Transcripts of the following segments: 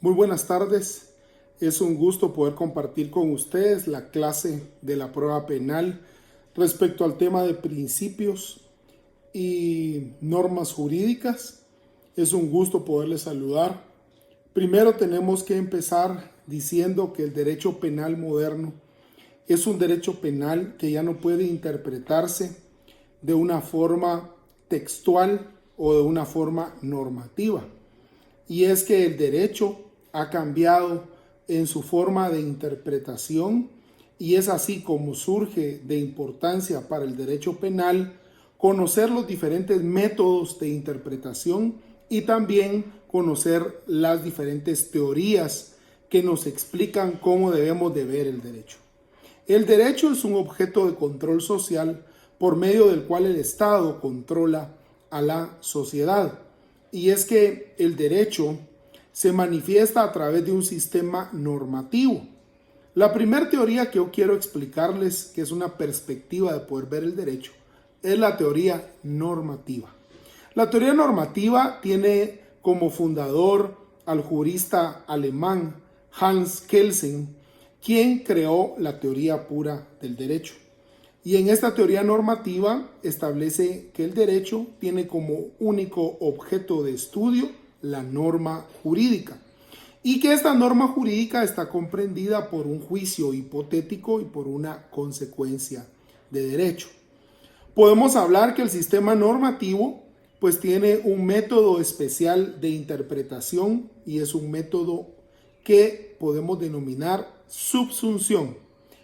Muy buenas tardes. Es un gusto poder compartir con ustedes la clase de la prueba penal respecto al tema de principios y normas jurídicas. Es un gusto poderles saludar. Primero tenemos que empezar diciendo que el derecho penal moderno es un derecho penal que ya no puede interpretarse de una forma textual o de una forma normativa. Y es que el derecho ha cambiado en su forma de interpretación y es así como surge de importancia para el derecho penal conocer los diferentes métodos de interpretación y también conocer las diferentes teorías que nos explican cómo debemos de ver el derecho. El derecho es un objeto de control social por medio del cual el Estado controla a la sociedad. Y es que el derecho se manifiesta a través de un sistema normativo. La primera teoría que yo quiero explicarles, que es una perspectiva de poder ver el derecho, es la teoría normativa. La teoría normativa tiene como fundador al jurista alemán Hans Kelsen, quien creó la teoría pura del derecho. Y en esta teoría normativa establece que el derecho tiene como único objeto de estudio la norma jurídica y que esta norma jurídica está comprendida por un juicio hipotético y por una consecuencia de derecho. Podemos hablar que el sistema normativo pues tiene un método especial de interpretación y es un método que podemos denominar subsunción,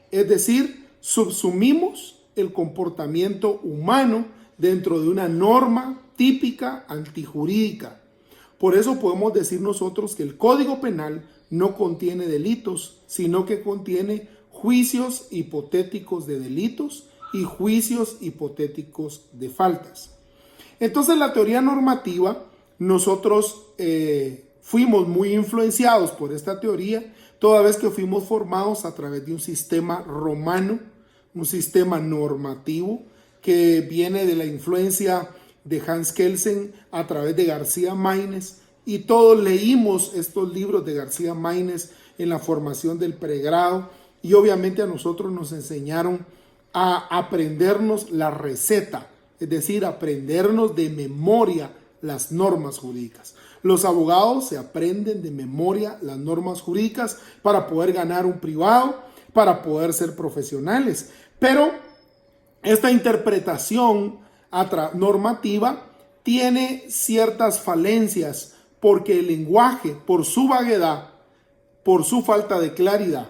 es decir, subsumimos el comportamiento humano dentro de una norma típica antijurídica. Por eso podemos decir nosotros que el Código Penal no contiene delitos, sino que contiene juicios hipotéticos de delitos y juicios hipotéticos de faltas. Entonces, la teoría normativa, nosotros fuimos muy influenciados por esta teoría, toda vez que fuimos formados a través de un sistema romano, un sistema normativo que viene de la influencia de Hans Kelsen a través de García Maínez, y todos leímos estos libros de García Maínez en la formación del pregrado, y obviamente a nosotros nos enseñaron a aprendernos la receta, es decir, aprendernos de memoria las normas jurídicas. Los abogados se aprenden de memoria las normas jurídicas para poder ganar un privado, para poder ser profesionales, pero esta interpretación normativa tiene ciertas falencias porque el lenguaje, por su vaguedad, por su falta de claridad,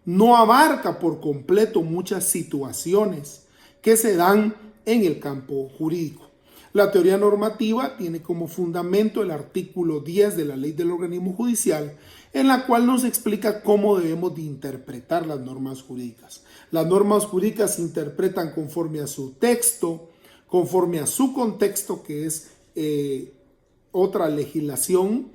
no abarca por completo muchas situaciones que se dan en el campo jurídico. La teoría normativa tiene como fundamento el artículo 10 de la Ley del Organismo Judicial, en la cual nos explica cómo debemos de interpretar las normas jurídicas. Las normas jurídicas se interpretan conforme a su texto, conforme a su contexto, que es otra legislación,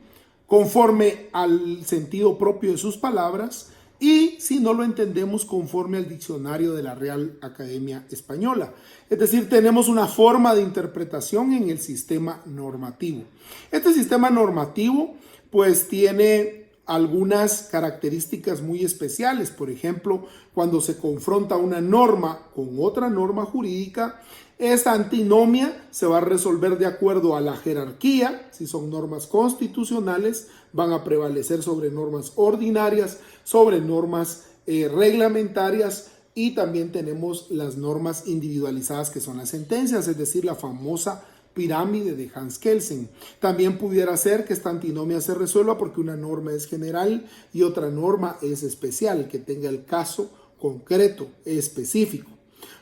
conforme al sentido propio de sus palabras, y si no lo entendemos, conforme al diccionario de la Real Academia Española. Es decir, tenemos una forma de interpretación en el sistema normativo. Este sistema normativo pues tiene algunas características muy especiales. Por ejemplo, cuando se confronta una norma con otra norma jurídica, esta antinomia se va a resolver de acuerdo a la jerarquía. Si son normas constitucionales, van a prevalecer sobre normas ordinarias, sobre normas reglamentarias, y también tenemos las normas individualizadas, que son las sentencias, es decir, la famosa pirámide de Hans Kelsen. También pudiera ser que esta antinomia se resuelva porque una norma es general y otra norma es especial, que tenga el caso concreto, específico.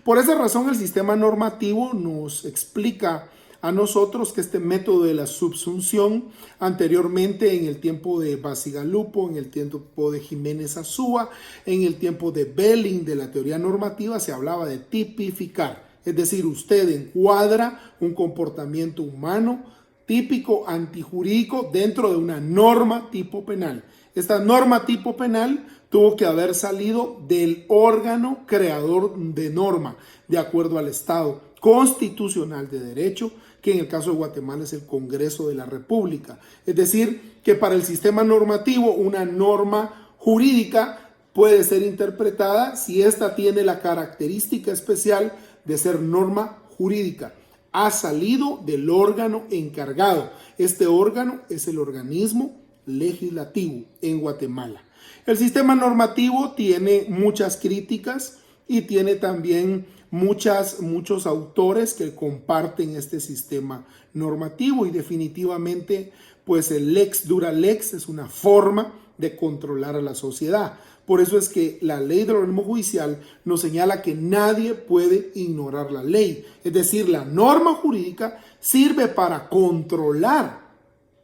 Por esa razón, el sistema normativo nos explica a nosotros que este método de la subsunción, anteriormente en el tiempo de Bacigalupo, en el tiempo de Jiménez Azúa, en el tiempo de Belling, de la teoría normativa, se hablaba de tipificar. Es decir, usted encuadra un comportamiento humano típico antijurídico dentro de una norma tipo penal. Esta norma tipo penal tuvo que haber salido del órgano creador de norma, de acuerdo al Estado constitucional de derecho, que en el caso de Guatemala es el Congreso de la República. Es decir, que para el sistema normativo una norma jurídica puede ser interpretada si ésta tiene la característica especial de ser norma jurídica. Ha salido del órgano encargado. Este órgano es el organismo legislativo en Guatemala. El sistema normativo tiene muchas críticas y tiene también muchos autores que comparten este sistema normativo, y definitivamente pues el lex dura lex es una forma de controlar a la sociedad. Por eso es que la ley del organismo judicial nos señala que nadie puede ignorar la ley. Es decir, la norma jurídica sirve para controlar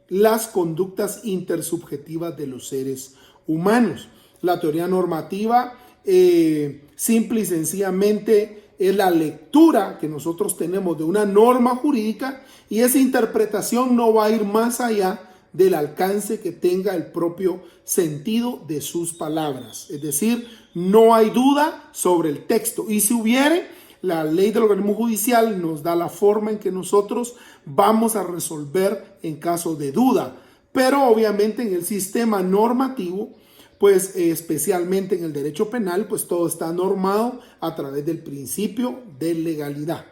las conductas intersubjetivas de los seres humanos. La teoría normativa simple y sencillamente es la lectura que nosotros tenemos de una norma jurídica, y esa interpretación no va a ir más allá del alcance que tenga el propio sentido de sus palabras. Es decir, no hay duda sobre el texto, y si hubiere, la ley del organismo judicial nos da la forma en que nosotros vamos a resolver en caso de duda. Pero obviamente en el sistema normativo, pues especialmente en el derecho penal, pues todo está normado a través del principio de legalidad.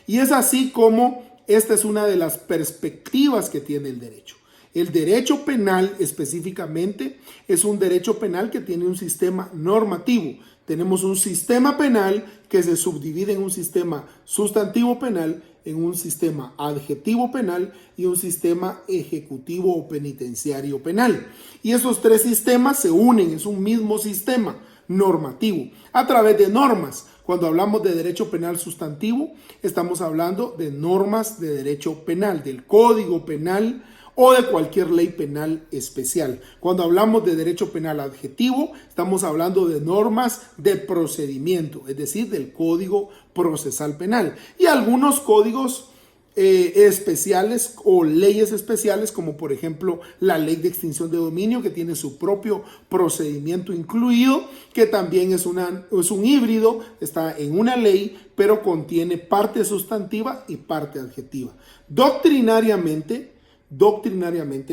Y es así como esta es una de las perspectivas que tiene el derecho. El derecho penal específicamente es un derecho penal que tiene un sistema normativo. Tenemos un sistema penal que se subdivide en un sistema sustantivo penal, en un sistema adjetivo penal y un sistema ejecutivo o penitenciario penal. Y esos tres sistemas se unen, es un mismo sistema normativo a través de normas. Cuando hablamos de derecho penal sustantivo, estamos hablando de normas de derecho penal, del Código Penal o de cualquier ley penal especial. Cuando hablamos de derecho penal adjetivo, estamos hablando de normas de procedimiento, es decir, del Código Procesal Penal. Y algunos códigos especiales o leyes especiales, como por ejemplo la ley de extinción de dominio, que tiene su propio procedimiento incluido, que también es un híbrido, está en una ley, pero contiene parte sustantiva y parte adjetiva. Doctrinariamente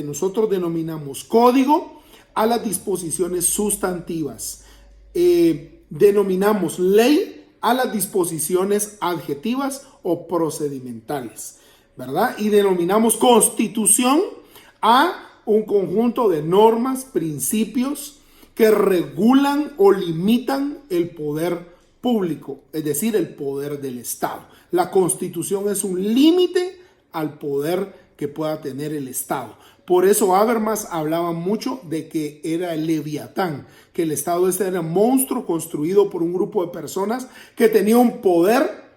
nosotros denominamos código a las disposiciones sustantivas. Denominamos ley a las disposiciones adjetivas o procedimentales, ¿verdad? Y denominamos constitución a un conjunto de normas, principios que regulan o limitan el poder público, es decir, el poder del Estado. La Constitución es un límite al poder que pueda tener el Estado. Por eso Habermas hablaba mucho de que era el Leviatán, que el Estado era un monstruo construido por un grupo de personas que tenía un poder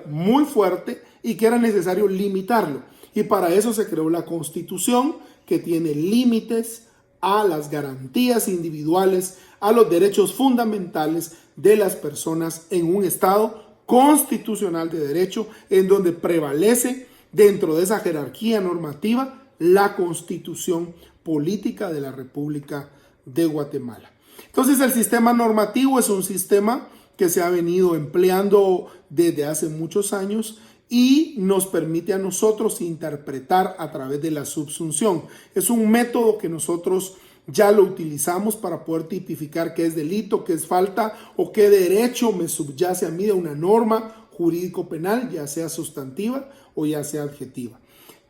muy fuerte y que era necesario limitarlo. Y para eso se creó la Constitución, que tiene límites a las garantías individuales, a los derechos fundamentales de las personas en un Estado constitucional de derecho, en donde prevalece dentro de esa jerarquía normativa la Constitución Política de la República de Guatemala. Entonces, el sistema normativo es un sistema que se ha venido empleando desde hace muchos años y nos permite a nosotros interpretar a través de la subsunción. Es un método que nosotros ya lo utilizamos para poder tipificar qué es delito, qué es falta o qué derecho me subyace a mí de una norma jurídico penal, ya sea sustantiva o ya sea adjetiva.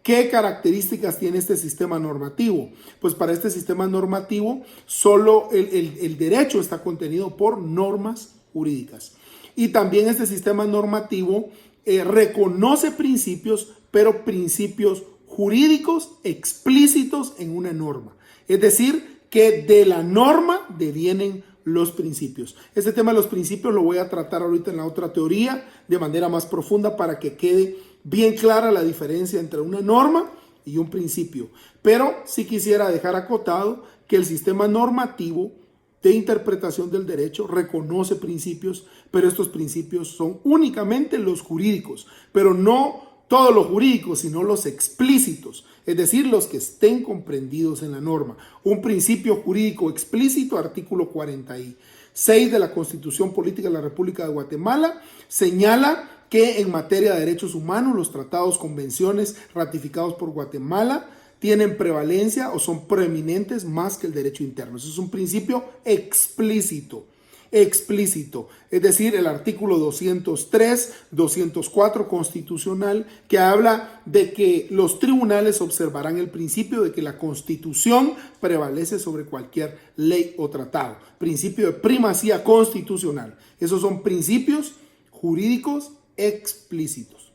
¿Qué características tiene este sistema normativo? Pues para este sistema normativo solo el derecho está contenido por normas jurídicas. Y también este sistema normativo reconoce principios, pero principios jurídicos explícitos en una norma. Es decir, que de la norma devienen los principios. Este tema de los principios lo voy a tratar ahorita en la otra teoría de manera más profunda para que quede bien clara la diferencia entre una norma y un principio. Pero sí quisiera dejar acotado que el sistema normativo de interpretación del derecho reconoce principios, pero estos principios son únicamente los jurídicos, pero no todos los jurídicos, sino los explícitos, es decir, los que estén comprendidos en la norma. Un principio jurídico explícito, artículo 46 de la Constitución Política de la República de Guatemala, señala que en materia de derechos humanos, los tratados, convenciones ratificados por Guatemala tienen prevalencia o son preeminentes más que el derecho interno. Eso es un principio explícito. Explícito, es decir, el artículo 203, 204 constitucional, que habla de que los tribunales observarán el principio de que la Constitución prevalece sobre cualquier ley o tratado. Principio de primacía constitucional. Esos son principios jurídicos explícitos.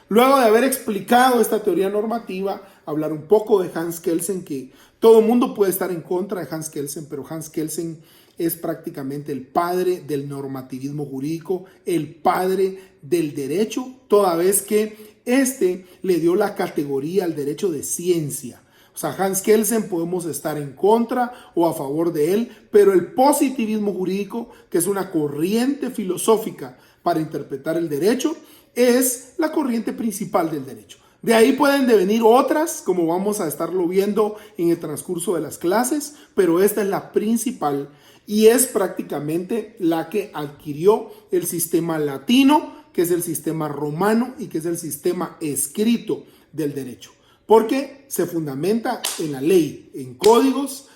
Luego de haber explicado esta teoría normativa, hablar un poco de Hans Kelsen, que todo el mundo puede estar en contra de Hans Kelsen, pero Hans Kelsen es prácticamente el padre del normativismo jurídico, el padre del derecho, toda vez que este le dio la categoría al derecho de ciencia. O sea, Hans Kelsen podemos estar en contra o a favor de él, pero el positivismo jurídico, que es una corriente filosófica para interpretar el derecho, es la corriente principal del derecho. De ahí pueden devenir otras, como vamos a estarlo viendo en el transcurso de las clases, pero esta es la principal y es prácticamente la que adquirió el sistema latino, que es el sistema romano y que es el sistema escrito del derecho, porque se fundamenta en la ley, en códigos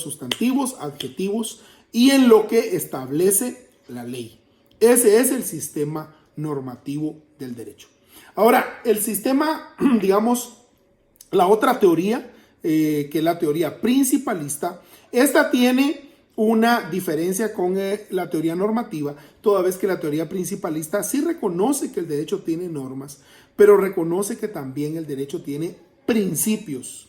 sustantivos, adjetivos y en lo que establece la ley. Ese es el sistema normativo del derecho. Ahora, el sistema, digamos, la otra teoría, que es la teoría principalista, esta tiene una diferencia con la teoría normativa, toda vez que la teoría principalista sí reconoce que el derecho tiene normas, pero reconoce que también el derecho tiene principios.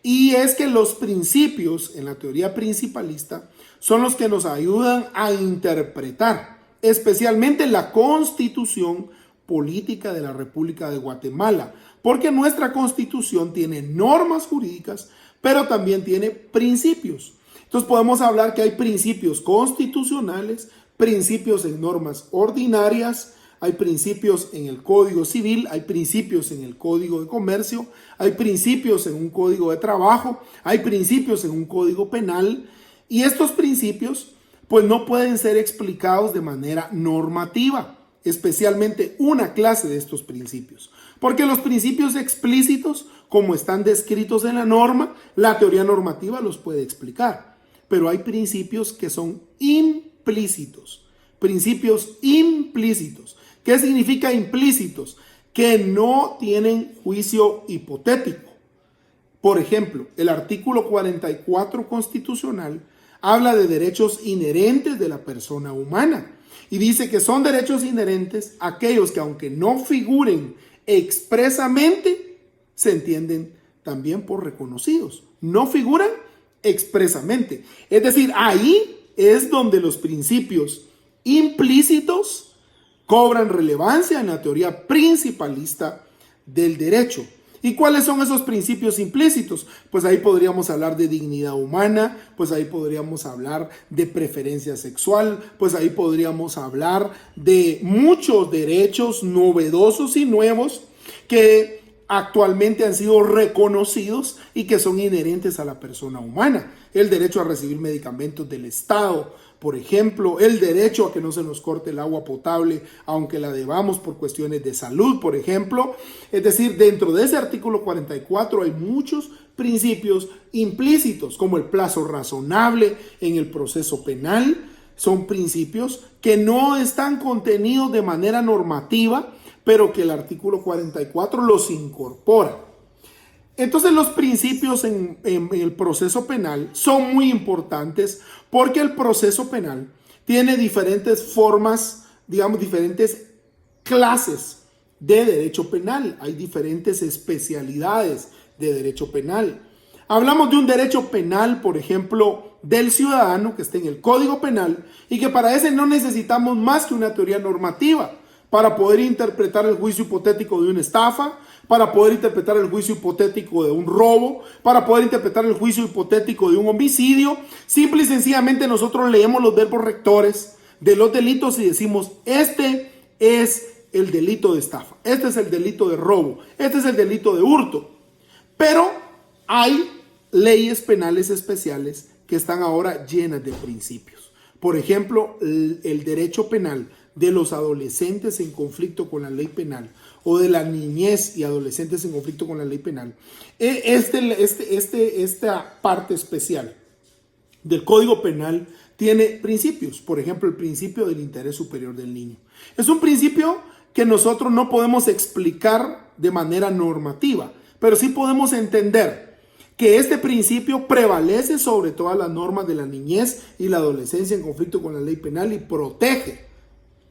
Y es que los principios en la teoría principalista son los que nos ayudan a interpretar, especialmente la Constitución política de la República de Guatemala, porque nuestra Constitución tiene normas jurídicas, pero también tiene principios. Entonces podemos hablar que hay principios constitucionales, principios en normas ordinarias, hay principios en el Código Civil, hay principios en el Código de Comercio, hay principios en un Código de Trabajo, hay principios en un Código Penal, y estos principios pues no pueden ser explicados de manera normativa, especialmente una clase de estos principios, porque los principios explícitos, como están descritos en la norma, la teoría normativa los puede explicar. Pero hay principios que son implícitos. Principios implícitos. ¿Qué significa implícitos? Que no tienen juicio hipotético. Por ejemplo, el artículo 44 constitucional habla de derechos inherentes de la persona humana. Y dice que son derechos inherentes aquellos que, aunque no figuren expresamente, se entienden también por reconocidos. No figuran expresamente. Es decir, ahí es donde los principios implícitos cobran relevancia en la teoría principalista del derecho. ¿Y cuáles son esos principios implícitos? Pues ahí podríamos hablar de dignidad humana, pues ahí podríamos hablar de preferencia sexual, pues ahí podríamos hablar de muchos derechos novedosos y nuevos que actualmente han sido reconocidos y que son inherentes a la persona humana. El derecho a recibir medicamentos del Estado, por ejemplo, el derecho a que no se nos corte el agua potable, aunque la debamos por cuestiones de salud, por ejemplo. Es decir, dentro de ese artículo 44 hay muchos principios implícitos, como el plazo razonable en el proceso penal. Son principios que no están contenidos de manera normativa, pero que el artículo 44 los incorpora. Entonces los principios en el proceso penal son muy importantes porque el proceso penal tiene diferentes formas, digamos, diferentes clases de derecho penal. Hay diferentes especialidades de derecho penal. Hablamos de un derecho penal, por ejemplo, del ciudadano que está en el Código Penal y que para ese no necesitamos más que una teoría normativa para poder interpretar el juicio hipotético de una estafa, para poder interpretar el juicio hipotético de un robo, para poder interpretar el juicio hipotético de un homicidio. Simple y sencillamente nosotros leemos los verbos rectores de los delitos y decimos, este es el delito de estafa, este es el delito de robo, este es el delito de hurto. Pero hay leyes penales especiales que están ahora llenas de principios. Por ejemplo, el derecho penal de los adolescentes en conflicto con la ley penal o de la niñez y adolescentes en conflicto con la ley penal, esta parte especial del Código Penal tiene principios. Por ejemplo, el principio del interés superior del niño. Es un principio que nosotros no podemos explicar de manera normativa, pero sí podemos entender que este principio prevalece sobre todas las normas de la niñez y la adolescencia en conflicto con la ley penal y protege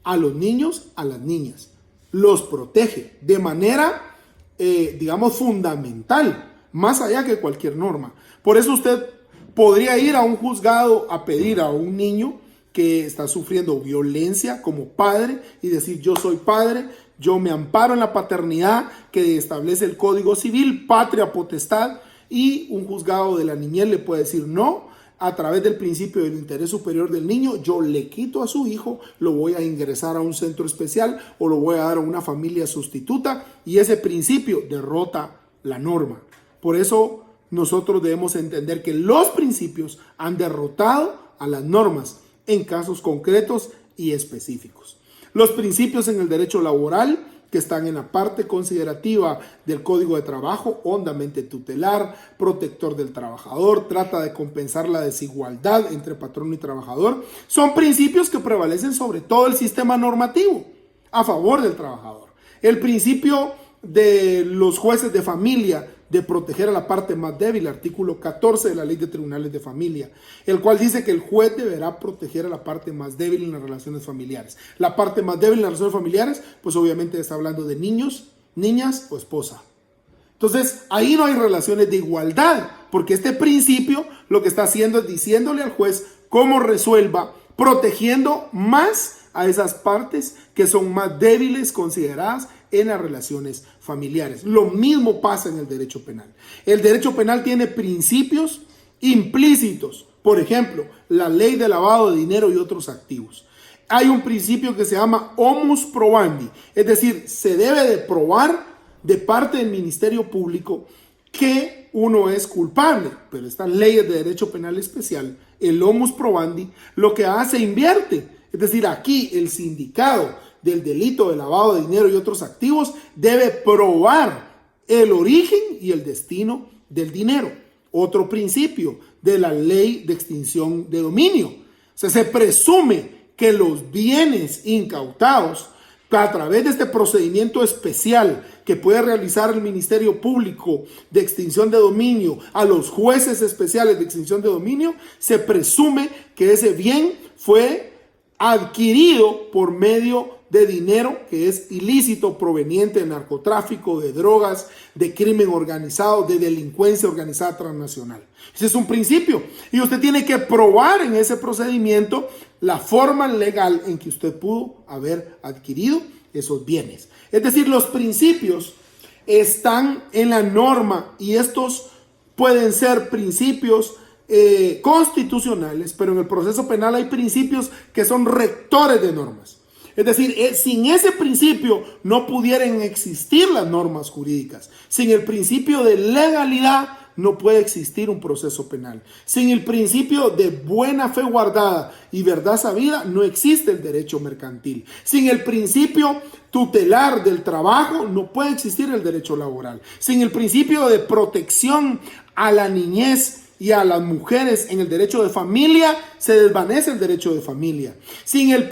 a los niños, a las niñas. Los protege de manera, digamos, fundamental, más allá que cualquier norma. Por eso usted podría ir a un juzgado a pedir a un niño que está sufriendo violencia como padre y decir: yo soy padre, yo me amparo en la paternidad que establece el Código Civil, patria potestad, y un juzgado de la niñez le puede decir: no, a través del principio del interés superior del niño, yo le quito a su hijo, lo voy a ingresar a un centro especial o lo voy a dar a una familia sustituta, y ese principio derrota la norma. Por eso nosotros debemos entender que los principios han derrotado a las normas en casos concretos y específicos. Los principios en el derecho laboral, que están en la parte considerativa del Código de Trabajo, hondamente tutelar, protector del trabajador, trata de compensar la desigualdad entre patrón y trabajador, son principios que prevalecen sobre todo el sistema normativo a favor del trabajador. El principio de los jueces de familia de proteger a la parte más débil, artículo 14 de la Ley de Tribunales de Familia, el cual dice que el juez deberá proteger a la parte más débil en las relaciones familiares. La parte más débil en las relaciones familiares, pues obviamente está hablando de niños, niñas o esposa. Entonces, ahí no hay relaciones de igualdad, porque este principio lo que está haciendo es diciéndole al juez cómo resuelva, protegiendo más a esas partes que son más débiles consideradas en las relaciones familiares. Lo mismo pasa en el derecho penal. El derecho penal tiene principios implícitos. Por ejemplo, la ley de lavado de dinero y otros activos. Hay un principio que se llama homus probandi, es decir, se debe de probar de parte del Ministerio Público que uno es culpable. Pero estas leyes de derecho penal especial, el homus probandi, lo que hace invierte. Es decir, aquí el sindicado del delito de lavado de dinero y otros activos debe probar el origen y el destino del dinero. Otro principio de la ley de extinción de dominio. O sea, se presume que los bienes incautados a través de este procedimiento especial que puede realizar el Ministerio Público de extinción de dominio a los jueces especiales de extinción de dominio, se presume que ese bien fue adquirido por medio de dinero que es ilícito, proveniente de narcotráfico, de drogas, de crimen organizado, de delincuencia organizada transnacional. Ese es un principio. Y usted tiene que probar en ese procedimiento la forma legal en que usted pudo haber adquirido esos bienes. Es decir, los principios están en la norma y estos pueden ser principios constitucionales, pero en el proceso penal hay principios que son rectores de normas. Es decir, sin ese principio no pudieran existir las normas jurídicas. Sin el principio de legalidad no puede existir un proceso penal. Sin el principio de buena fe guardada y verdad sabida no existe el derecho mercantil. Sin el principio tutelar del trabajo no puede existir el derecho laboral. Sin el principio de protección a la niñez y a las mujeres en el derecho de familia, se desvanece el derecho de familia. Sin los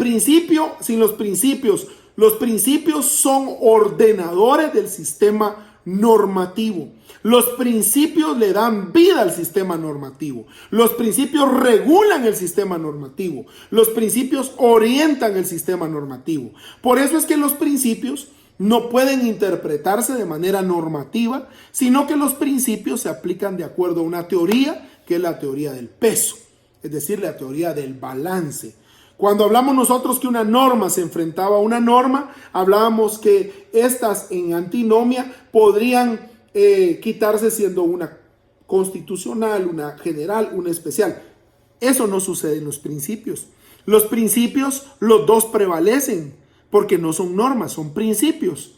principios son ordenadores del sistema normativo. Los principios le dan vida al sistema normativo. Los principios regulan el sistema normativo. Los principios orientan el sistema normativo. Por eso es que los principios no pueden interpretarse de manera normativa, sino que los principios se aplican de acuerdo a una teoría, que es la teoría del peso, es decir, la teoría del balance. Cuando hablamos nosotros que una norma se enfrentaba a una norma, hablábamos que estas en antinomia podrían quitarse siendo una constitucional, una general, una especial. Eso no sucede en los principios. Los principios, los dos prevalecen, porque no son normas, son principios.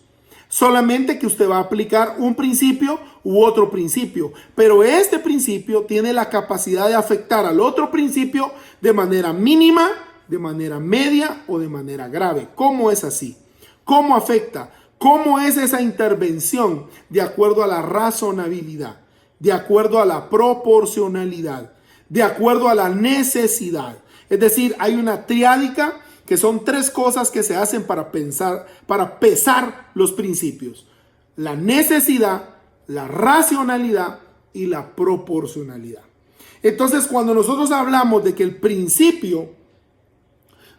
Solamente que usted va a aplicar un principio u otro principio. Pero este principio tiene la capacidad de afectar al otro principio de manera mínima de manera media o de manera grave. ¿Cómo es así? ¿Cómo afecta? ¿Cómo es esa intervención? De acuerdo a la razonabilidad, de acuerdo a la proporcionalidad, de acuerdo a la necesidad. Es decir, hay una triádica que son tres cosas que se hacen para pesar los principios: la necesidad, la racionalidad y la proporcionalidad. Entonces, cuando nosotros hablamos de que el principio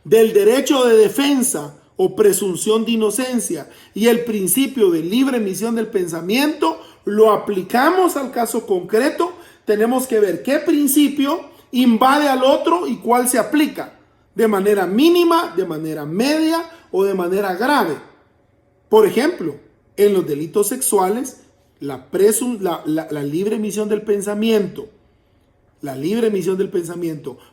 del derecho de defensa o presunción de inocencia y el principio de libre emisión del pensamiento lo aplicamos al caso concreto, tenemos que ver qué principio invade al otro y cuál se aplica de manera mínima, de manera media o de manera grave. Por ejemplo, en los delitos sexuales, la libre emisión del pensamiento,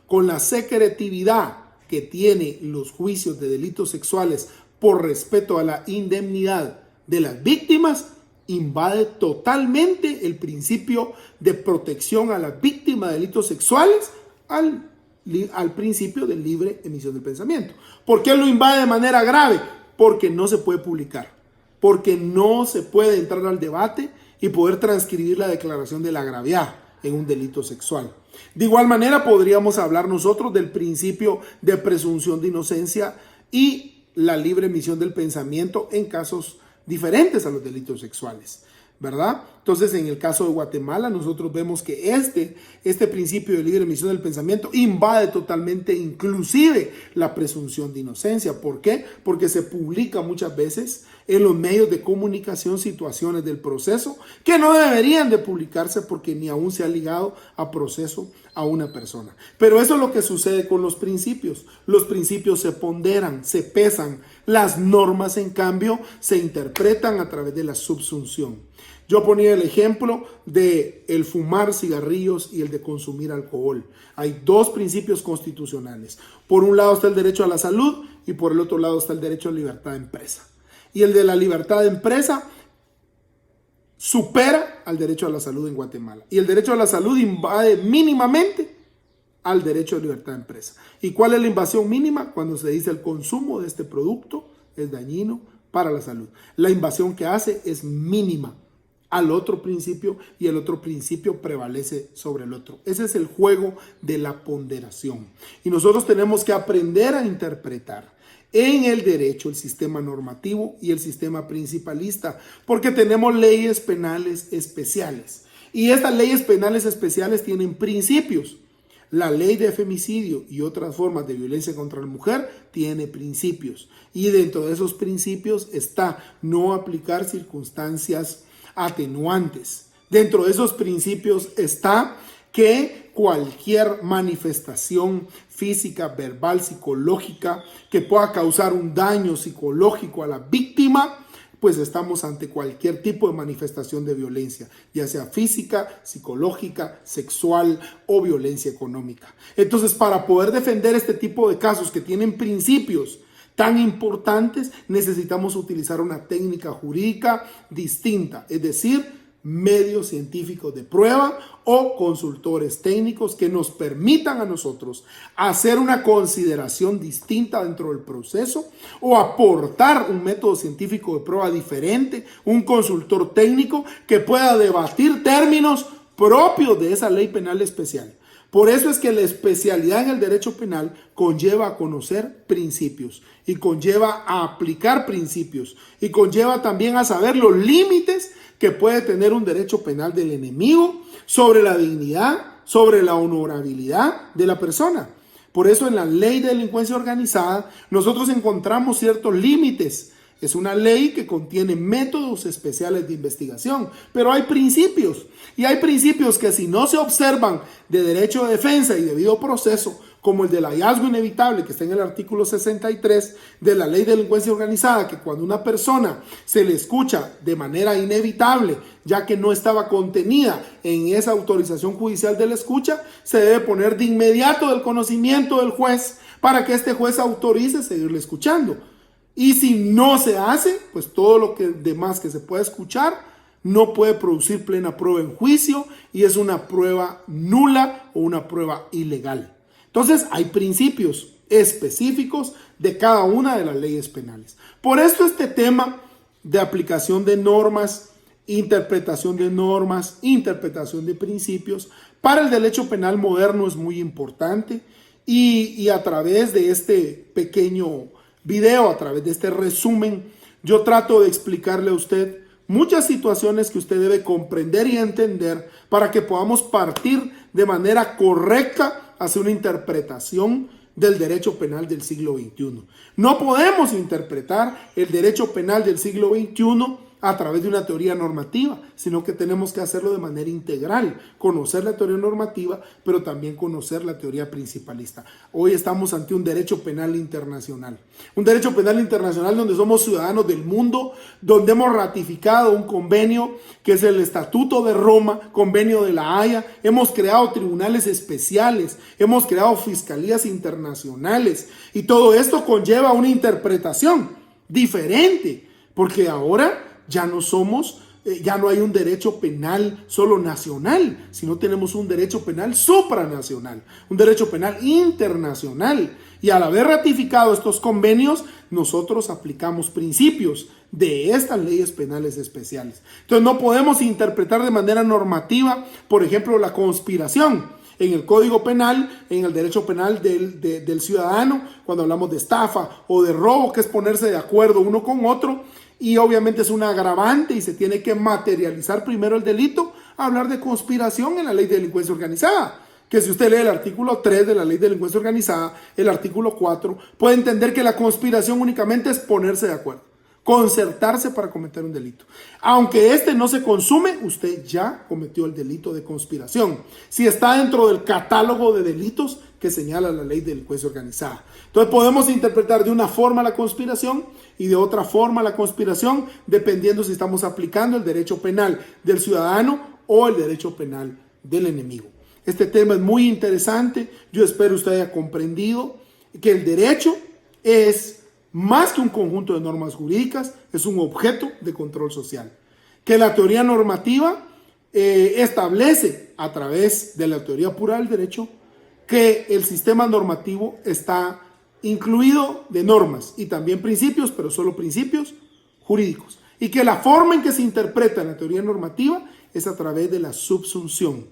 con la secretividad que tiene los juicios de delitos sexuales por respeto a la indemnidad de las víctimas, invade totalmente el principio de protección a la víctima de delitos sexuales al principio de libre emisión del pensamiento. ¿Por qué lo invade de manera grave? Porque no se puede publicar, porque no se puede entrar al debate y poder transcribir la declaración de la gravedad en un delito sexual. De igual manera podríamos hablar nosotros del principio de presunción de inocencia y la libre emisión del pensamiento en casos diferentes a los delitos sexuales, ¿verdad? Entonces, en el caso de Guatemala, nosotros vemos que este principio de libre emisión del pensamiento invade totalmente inclusive la presunción de inocencia. ¿Por qué? Porque se publica muchas veces en los medios de comunicación situaciones del proceso que no deberían de publicarse porque ni aún se ha ligado a proceso a una persona. Pero eso es lo que sucede con los principios. Los principios se ponderan, se pesan. Las normas, en cambio, se interpretan a través de la subsunción. Yo ponía el ejemplo de el fumar cigarrillos y el de consumir alcohol. Hay dos principios constitucionales. Por un lado está el derecho a la salud y por el otro lado está el derecho a la libertad de empresa. Y el de la libertad de empresa supera al derecho a la salud en Guatemala. Y el derecho a la salud invade mínimamente al derecho a libertad de empresa. ¿Y cuál es la invasión mínima? Cuando se dice el consumo de este producto es dañino para la salud. La invasión que hace es mínima al otro principio y el otro principio prevalece sobre el otro. Ese es el juego de la ponderación. Y nosotros tenemos que aprender a interpretar en el derecho el sistema normativo y el sistema principalista, porque tenemos leyes penales especiales. Y estas leyes penales especiales tienen principios. La ley de femicidio y otras formas de violencia contra la mujer tiene principios. Y dentro de esos principios está no aplicar circunstancias atenuantes. Dentro de esos principios está que cualquier manifestación física, verbal, psicológica que pueda causar un daño psicológico a la víctima, pues estamos ante cualquier tipo de manifestación de violencia, ya sea física, psicológica, sexual o violencia económica. Entonces, para poder defender este tipo de casos que tienen principios tan importantes, necesitamos utilizar una técnica jurídica distinta, es decir, medios científicos de prueba o consultores técnicos que nos permitan a nosotros hacer una consideración distinta dentro del proceso o aportar un método científico de prueba diferente, un consultor técnico que pueda debatir términos propios de esa ley penal especial. Por eso es que la especialidad en el derecho penal conlleva a conocer principios y conlleva a aplicar principios y conlleva también a saber los límites que puede tener un derecho penal del enemigo sobre la dignidad, sobre la honorabilidad de la persona. Por eso en la ley de delincuencia organizada nosotros encontramos ciertos límites. Es una ley que contiene métodos especiales de investigación, pero hay principios. Y hay principios que si no se observan de derecho de defensa y debido proceso, como el del hallazgo inevitable que está en el artículo 63 de la ley de delincuencia organizada, que cuando una persona se le escucha de manera inevitable, ya que no estaba contenida en esa autorización judicial de la escucha, se debe poner de inmediato del conocimiento del juez para que este juez autorice seguirle escuchando. Y si no se hace, pues todo lo que demás que se pueda escuchar no puede producir plena prueba en juicio y es una prueba nula o una prueba ilegal. Entonces hay principios específicos de cada una de las leyes penales. Por esto este tema de aplicación de normas, interpretación de principios para el derecho penal moderno es muy importante, y a través de este pequeño video, a través de este resumen, yo trato de explicarle a usted muchas situaciones que usted debe comprender y entender para que podamos partir de manera correcta hacia una interpretación del derecho penal del siglo XXI. No podemos interpretar el derecho penal del siglo XXI a través de una teoría normativa, sino que tenemos que hacerlo de manera integral, conocer la teoría normativa, pero también conocer la teoría principalista. Hoy estamos ante un derecho penal internacional donde somos ciudadanos del mundo, donde hemos ratificado un convenio que es el Estatuto de Roma, convenio de la Haya, hemos creado tribunales especiales, hemos creado fiscalías internacionales, y todo esto conlleva una interpretación diferente, porque ahora ya no hay un derecho penal solo nacional, sino tenemos un derecho penal supranacional, un derecho penal internacional. Y al haber ratificado estos convenios, nosotros aplicamos principios de estas leyes penales especiales. Entonces no podemos interpretar de manera normativa, por ejemplo, la conspiración en el Código Penal, en el derecho penal del ciudadano, cuando hablamos de estafa o de robo, que es ponerse de acuerdo uno con otro. Y obviamente es un agravante y se tiene que materializar primero el delito. Hablar de conspiración en la ley de delincuencia organizada, que si usted lee el artículo 3 de la ley de delincuencia organizada, el artículo 4, puede entender que la conspiración únicamente es ponerse de acuerdo, concertarse para cometer un delito. Aunque este no se consume, usted ya cometió el delito de conspiración, si está dentro del catálogo de delitos que señala la ley de delincuencia organizada. Entonces podemos interpretar de una forma la conspiración y de otra forma la conspiración, dependiendo si estamos aplicando el derecho penal del ciudadano o el derecho penal del enemigo. Este tema es muy interesante. Yo espero usted haya comprendido que el derecho es más que un conjunto de normas jurídicas, es un objeto de control social. Que la teoría normativa establece a través de la teoría pura del derecho que el sistema normativo está incluido de normas y también principios, pero solo principios jurídicos. Y que la forma en que se interpreta la teoría normativa es a través de la subsunción.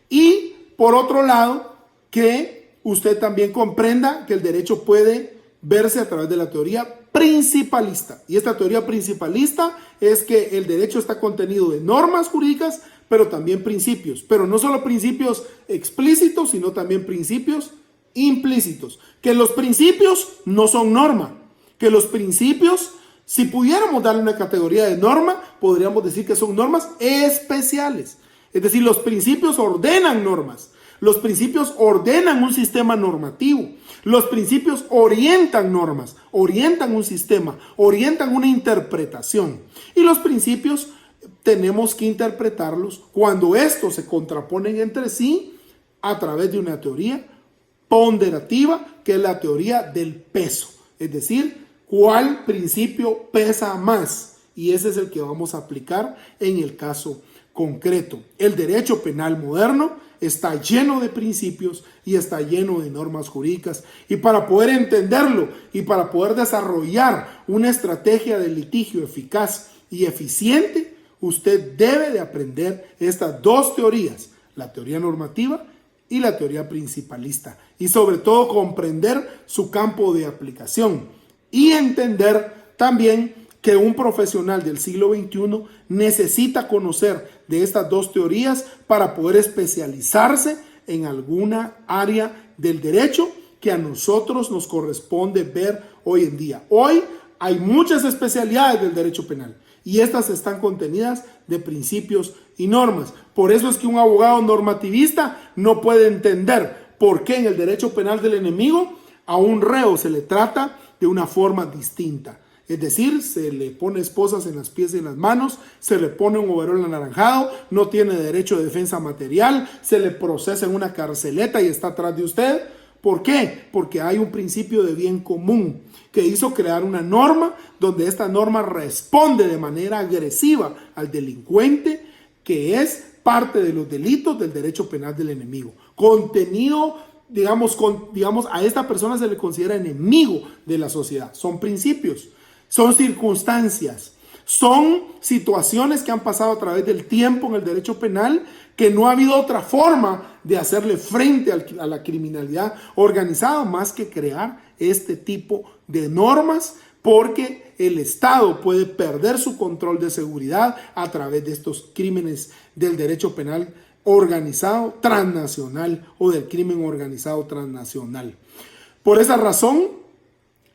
Y por otro lado, que usted también comprenda que el derecho puede verse a través de la teoría principalista. Y esta teoría principalista es que el derecho está contenido de normas jurídicas, pero también principios. Pero no solo principios explícitos, sino también principios implícitos. Que los principios no son norma. Que los principios, si pudiéramos darle una categoría de norma, podríamos decir que son normas especiales. Es decir, los principios ordenan normas. Los principios ordenan un sistema normativo. Los principios orientan normas, orientan un sistema, orientan una interpretación. Y los principios tenemos que interpretarlos cuando estos se contraponen entre sí a través de una teoría ponderativa, que es la teoría del peso. Es decir, ¿cuál principio pesa más? Y ese es el que vamos a aplicar en el caso concreto. El derecho penal moderno está lleno de principios y está lleno de normas jurídicas. Y para poder entenderlo y para poder desarrollar una estrategia de litigio eficaz y eficiente, usted debe de aprender estas dos teorías, la teoría normativa y la teoría principalista. Y sobre todo comprender su campo de aplicación y entender también que un profesional del siglo XXI necesita conocer de estas dos teorías para poder especializarse en alguna área del derecho que a nosotros nos corresponde ver hoy en día. Hoy hay muchas especialidades del derecho penal y estas están contenidas de principios y normas. Por eso es que un abogado normativista no puede entender por qué en el derecho penal del enemigo a un reo se le trata de una forma distinta. Es decir, se le pone esposas en las pies y en las manos, se le pone un overol anaranjado, no tiene derecho de defensa material, se le procesa en una carceleta y está atrás de usted. ¿Por qué? Porque hay un principio de bien común que hizo crear una norma donde esta norma responde de manera agresiva al delincuente, que es parte de los delitos del derecho penal del enemigo. Contenido digamos, a esta persona se le considera enemigo de la sociedad. Son principios, son circunstancias, son situaciones que han pasado a través del tiempo en el derecho penal, que no ha habido otra forma de hacerle frente a la criminalidad organizada más que crear este tipo de normas, porque el Estado puede perder su control de seguridad a través de estos crímenes del derecho penal organizado transnacional o del crimen organizado transnacional. Por esa razón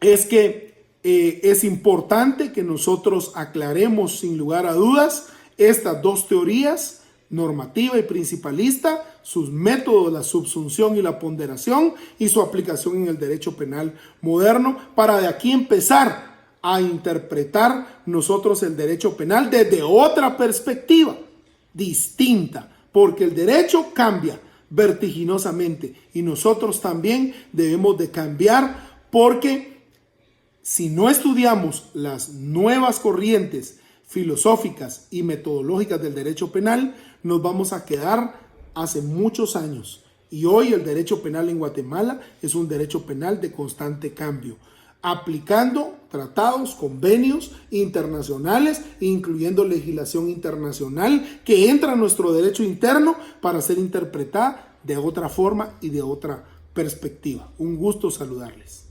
es que es importante que nosotros aclaremos sin lugar a dudas estas dos teorías, normativa y principalista, sus métodos, la subsunción y la ponderación, y su aplicación en el derecho penal moderno, para de aquí empezar a interpretar nosotros el derecho penal desde otra perspectiva distinta, porque el derecho cambia vertiginosamente y nosotros también debemos de cambiar, porque si no estudiamos las nuevas corrientes filosóficas y metodológicas del derecho penal, nos vamos a quedar hace muchos años. Y hoy el derecho penal en Guatemala es un derecho penal de constante cambio, aplicando tratados, convenios internacionales, incluyendo legislación internacional que entra a nuestro derecho interno para ser interpretada de otra forma y de otra perspectiva. Un gusto saludarles.